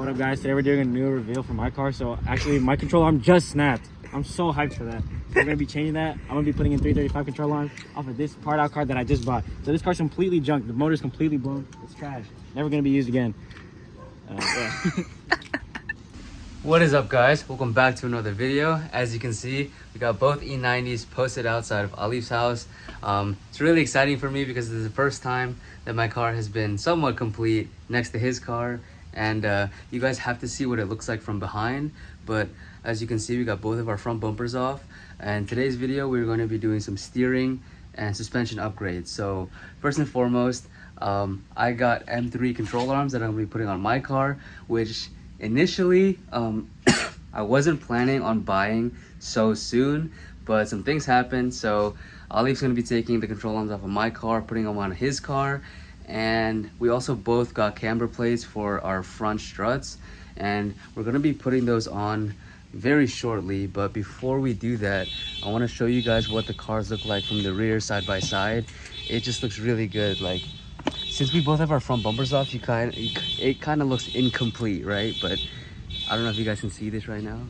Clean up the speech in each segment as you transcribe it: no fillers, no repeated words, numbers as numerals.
What up guys, today we're doing a new reveal for my car. So actually my control arm just snapped. I'm so hyped for that. So we're gonna be changing that. I'm gonna be putting in 335 control arms off of this part out car that I just bought. So this car's completely junk. The motor's completely blown. It's trash. Never gonna be used again. Yeah. What is up guys, welcome back to another video. As you can see, we got both E90s posted outside of Alif's house. It's really exciting for me because this is the first time that my car has been somewhat complete next to his car, and you guys have to see what it looks like from behind. But as you can see, we got both of our front bumpers off, and today's video we're going to be doing some steering and suspension upgrades. So first and foremost, I got M3 control arms that I'm going to be putting on my car, which initially I wasn't planning on buying so soon, but some things happened. So Alif's going to be taking the control arms off of my car, putting them on his car, and we also both got camber plates for our front struts, and we're going to be putting those on very shortly. But before we do that, I want to show you guys what the cars look like from the rear side by side. It just looks really good. Like, since we both have our front bumpers off, it kind of looks incomplete, right? But I don't know if you guys can see this right now.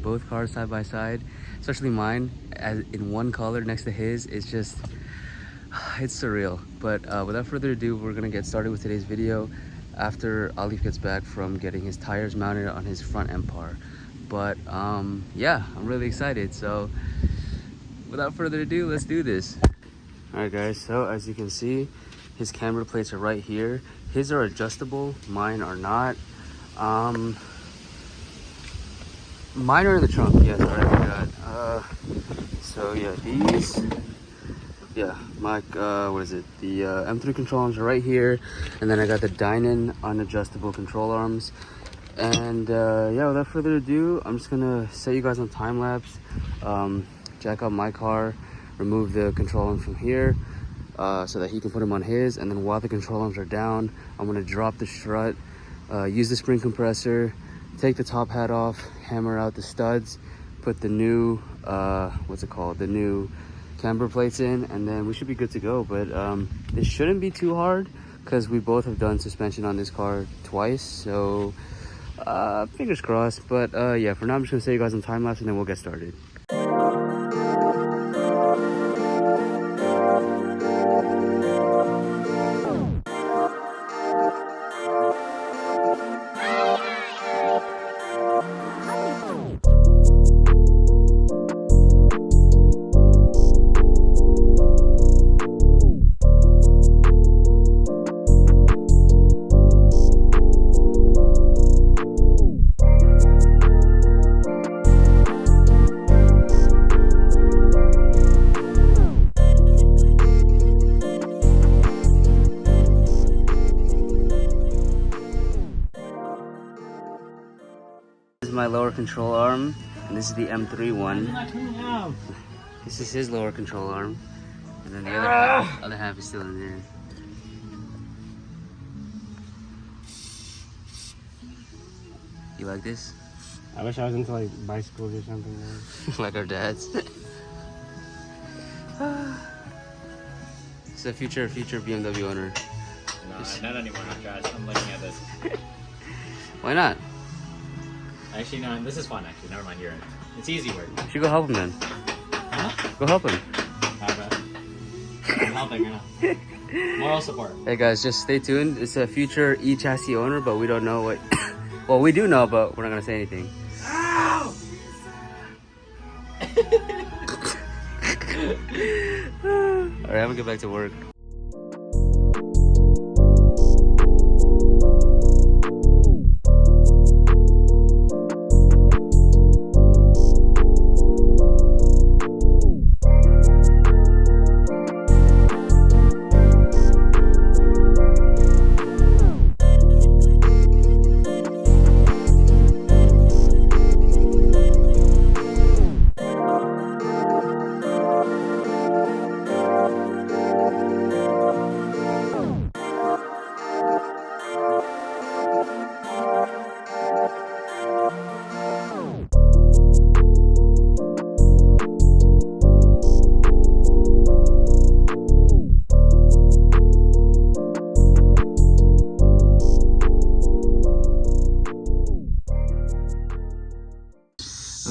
Both cars side by side, especially mine, as in one color next to his. It's just, it's surreal. But without further ado, we're gonna get started with today's video after Alif gets back from getting his tires mounted on his front Empire. But yeah, I'm really excited. So without further ado, let's do this. All right guys, so as you can see, his camber plates are right here. His are adjustable, mine are not. Mine are in the trunk. Yes, alright, I forgot. So yeah, these, yeah, my what is it? The M3 control arms are right here, and then I got the Dinan unadjustable control arms. And yeah, without further ado, I'm just gonna set you guys on time lapse. Jack up my car, remove the control arms from here, so that he can put them on his, and then while the control arms are down, I'm gonna drop the strut, use the spring compressor, take the top hat off, hammer out the studs, put the new what's it called, the new camber plates in, and then we should be good to go. But this shouldn't be too hard because we both have done suspension on this car twice, so fingers crossed. But yeah, for now I'm just gonna set you guys on time lapse and then we'll get started. This is my lower control arm, and this is the M3 one. This is his lower control arm, and then the other half is still in there. You like this? I wish I was into like bicycles or something. Like our dads. It's a future BMW owner. No, not anymore, guys. I'm looking at this. Why not? Actually, no, this is fun, actually. Never mind, you're in. It's easy work. You should go help him then. Huh? Go help him. I'm helping right now. Moral support. Hey guys, just stay tuned. It's a future E-chassis owner, but we don't know what... Well, we do know, but we're not going to say anything. Ow! Alright, I'm going to get back to work.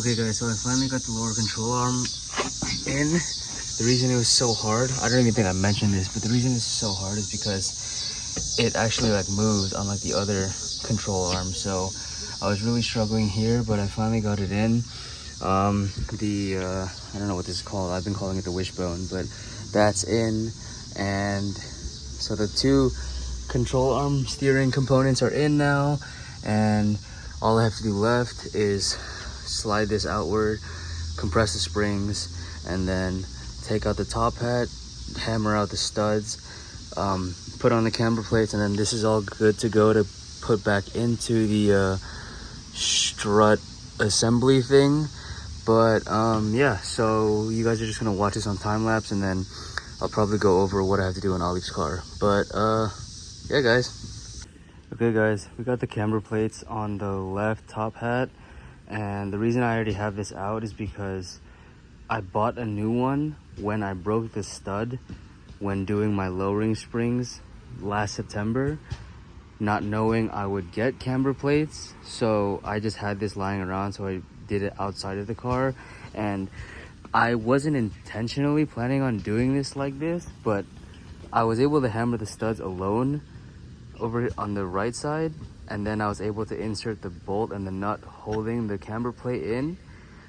Okay guys, so I finally got the lower control arm in. The reason it was so hard, I don't even think I mentioned this, but the reason it's so hard is because it actually like moves unlike the other control arm. So I was really struggling here, but I finally got it in. I don't know what this is called. I've been calling it the wishbone, but that's in. And so the two control arm steering components are in now, and all I have to do left is slide this outward, compress the springs, and then take out the top hat, hammer out the studs, put on the camber plates, and then this is all good to go to put back into the strut assembly thing. But yeah, so you guys are just gonna watch this on time lapse, and then I'll probably go over what I have to do in Alif's car. But yeah guys. Okay guys, we got the camber plates on the left top hat, and the reason I already have this out is because I bought a new one when I broke the stud when doing my lowering springs last September, not knowing I would get camber plates. So I just had this lying around, so I did it outside of the car, and I wasn't intentionally planning on doing this like this, but I was able to hammer the studs alone over on the right side, and then I was able to insert the bolt and the nut holding the camber plate in.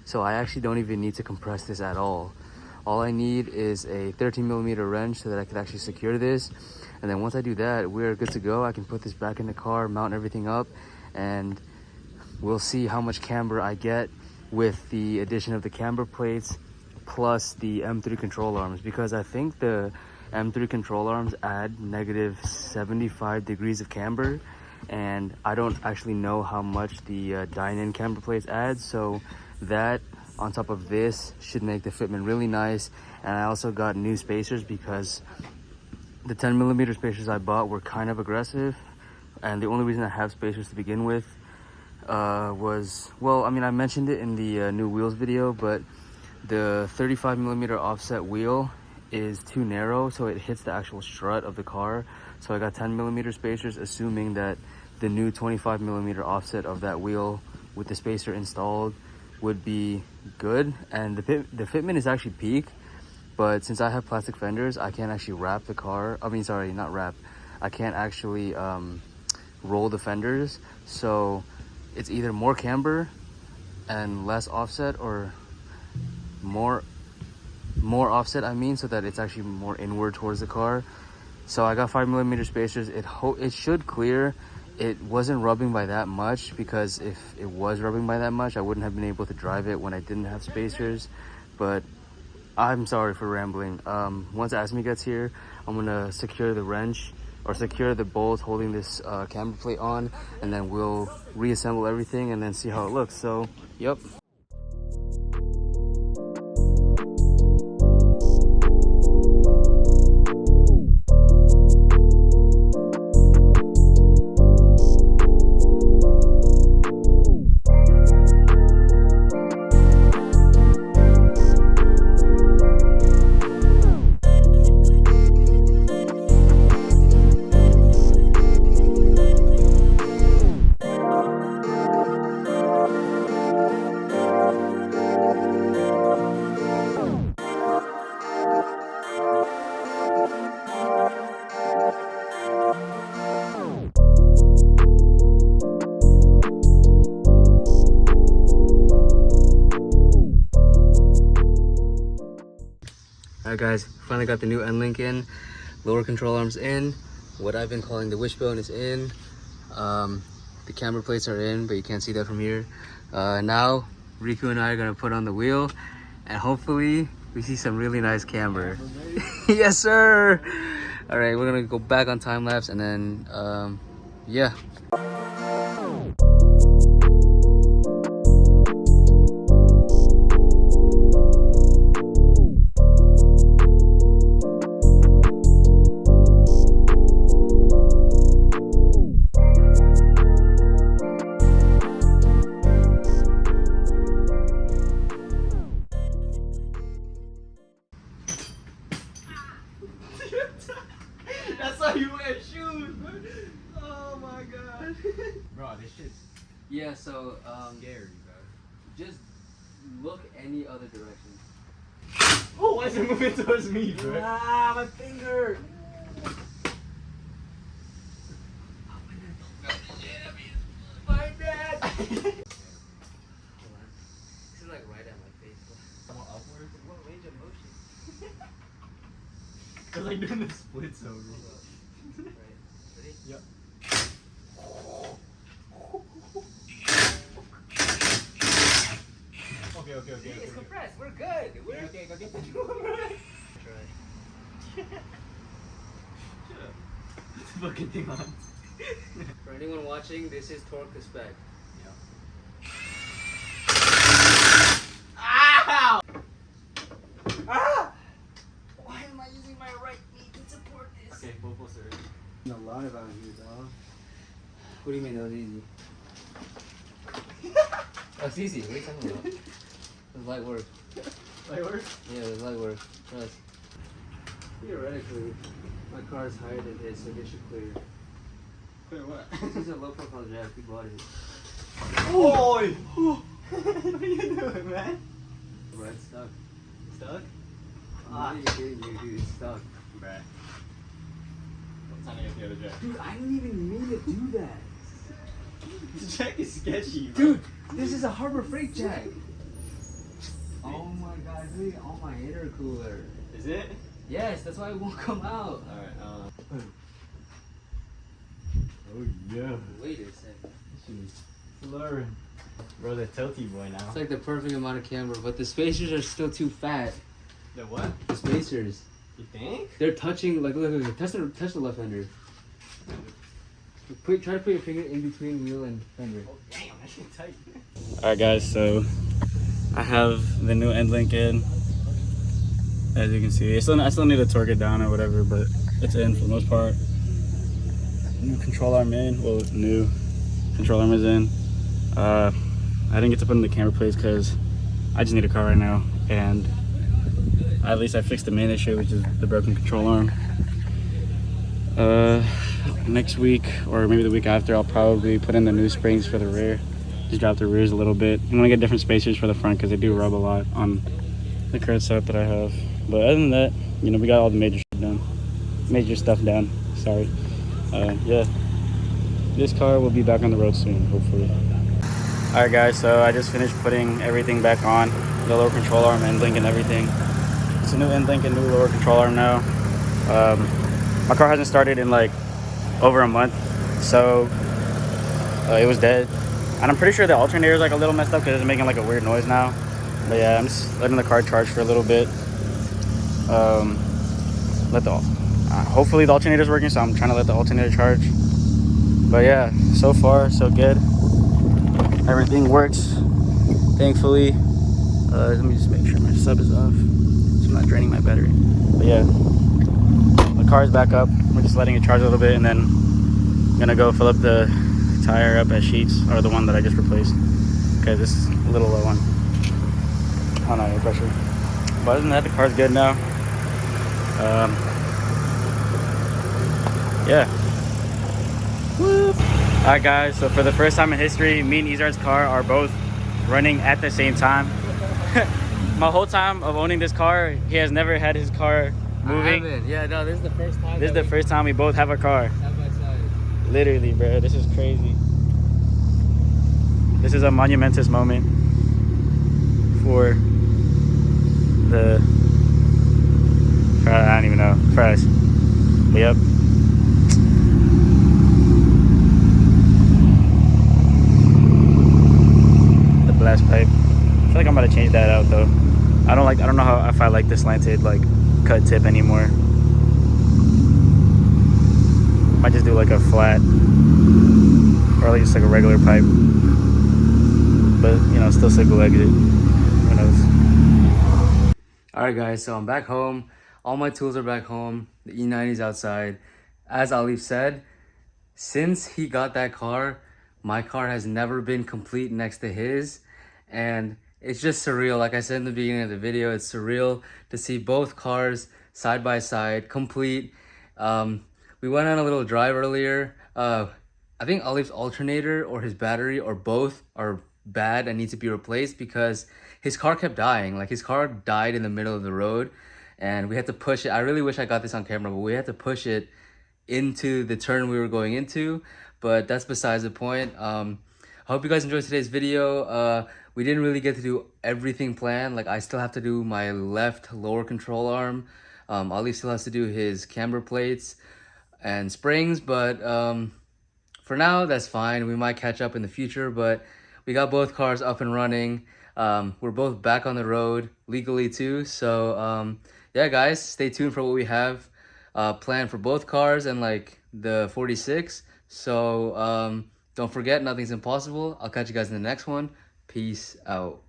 So I actually don't even need to compress this at all. All I need is a 13mm wrench so that I could actually secure this. And then once I do that, we're good to go. I can put this back in the car, mount everything up, and we'll see how much camber I get with the addition of the camber plates plus the M3 control arms, because I think the M3 control arms add negative 75 degrees of camber, and I don't actually know how much the Dinan camber plates add. So that on top of this should make the fitment really nice. And I also got new spacers because the 10mm spacers I bought were kind of aggressive, and the only reason I have spacers to begin with was, well, I mean, I mentioned it in the new wheels video, but the 35mm offset wheel is too narrow, so it hits the actual strut of the car. So I got 10mm spacers, assuming that the new 25mm offset of that wheel with the spacer installed would be good. And the fitment is actually peak, but since I have plastic fenders, I can't actually wrap the car. I mean, sorry, not wrap. I can't actually roll the fenders. So it's either more camber and less offset, or more offset, I mean, so that it's actually more inward towards the car. So I got 5mm spacers. It should clear. It wasn't rubbing by that much, because if it was rubbing by that much, I wouldn't have been able to drive it when I didn't have spacers. But I'm sorry for rambling. Once Asmi gets here, I'm gonna secure the wrench, or secure the bolt holding this camber plate on, and then we'll reassemble everything and then see how it looks. So, yep. Alright guys, finally got the new end link in, lower control arms in, what I've been calling the wishbone is in, the camber plates are in, but you can't see that from here. Now Riku and I are gonna put on the wheel, and hopefully we see some really nice camber. Yes sir! Alright, we're gonna go back on time lapse, and then yeah. That's why you wear shoes, bro. Oh my god. Bro, this shit's Yeah, so scary, bro. just look any other direction. Oh, why is it moving towards me, bro? Ah, my finger. My dad! Hold on. This is like right at my face. More upwards? What range of motion? Cause like doing the splits over. Right. Ready? Yep. Okay. See, it's compressed. We're good. We're Okay, go get the Try. fucking thing on. For anyone watching, this is torque to spec. Ow! Ah! Why am I using my right knee to support this? Okay, full sir. A lot about you, dog. What do you mean that was easy? Oh, it's easy. What are you talking about? It was light work. Light work? Yeah, it was light work. Trust. Theoretically, my car is higher than his, so this should clear. Clear what? This is a low profile jack. We bought it. Oh! What are you doing, man? Bro, it's stuck. Stuck? What are you kidding me, dude? It's stuck. Bruh. I'm trying to get the other jack. Dude, I didn't even mean to do that. This jack is sketchy, bro. Dude, this is a Harbor Freight jack. Oh my god, it's really on my intercooler. Is it? Yes, that's why it won't come out. Alright, Oh yeah. Wait a second. She's slurring. Bro, the tilty boy now. It's like the perfect amount of camber, but the spacers are still too fat. The what? The spacers. You think? They're touching, like, look, touch the left fender. Try to put your finger in between wheel and fender. Oh, damn, that shit tight. Alright guys, so I have the new end link in. As you can see, I still need to torque it down or whatever, but it's in for the most part. New control arm in. Well, new control arm is in. I didn't get to put in the camber plates because I just need a car right now, and at least I fixed the main issue, which is the broken control arm. Next week or maybe the week after, I'll probably put in the new springs for the rear. Just drop the rears a little bit. I'm gonna get different spacers for the front because they do rub a lot on the current setup that I have. But other than that, you know, we got all the major stuff done. Sorry. Yeah, this car will be back on the road soon, hopefully. All right, guys. So I just finished putting everything back on, the lower control arm, end link, and everything. It's a new end link and new lower control arm now. My car hasn't started in like over a month, so it was dead. And I'm pretty sure the alternator is like a little messed up because it's making like a weird noise now. But yeah, I'm just letting the car charge for a little bit. Hopefully the alternator is working, so I'm trying to let the alternator charge. But yeah, so far so good. Everything works, thankfully. Let me just make sure my sub is off, so I'm not draining my battery. But yeah, the car is back up. We're just letting it charge a little bit, and then I'm gonna go fill up the tire up at Sheets, or the one that I just replaced, because this is a little low on air pressure. But other than that, the car's good now. Yeah. Whoop. All right, guys. So for the first time in history, me and Izard's car are both running at the same time. My whole time of owning this car, he has never had his car moving. I haven't. Yeah, no, this is the first time. This is the first time we both have a car. Side by side. Literally, bro. This is crazy. This is a monumentous moment for I don't even know, for us. But yep. The blast pipe. I feel like I'm about to change that out though. I don't know if I like the slanted like cut tip anymore. Might just do like a flat or like just like a regular pipe. But you know, still single exit. Who knows? Alright guys, so I'm back home. All my tools are back home. The E90 is outside. As Alif said, since he got that car, my car has never been complete next to his. And it's just surreal. Like I said in the beginning of the video, it's surreal to see both cars side by side, complete. We went on a little drive earlier. I think Alif's alternator or his battery or both are bad and needs to be replaced because his car kept dying. Like his car died in the middle of the road and we had to push it. I really wish I got this on camera, but we had to push it into the turn we were going into, but that's besides the point. I hope you guys enjoyed today's video. We didn't really get to do everything planned. Like I still have to do my left lower control arm. Ali still has to do his camber plates and springs, but for now that's fine. We might catch up in the future, but we got both cars up and running. We're both back on the road legally too, so yeah guys, stay tuned for what we have planned for both cars and like the 46. So don't forget, nothing's impossible. I'll catch you guys in the next one. Peace out.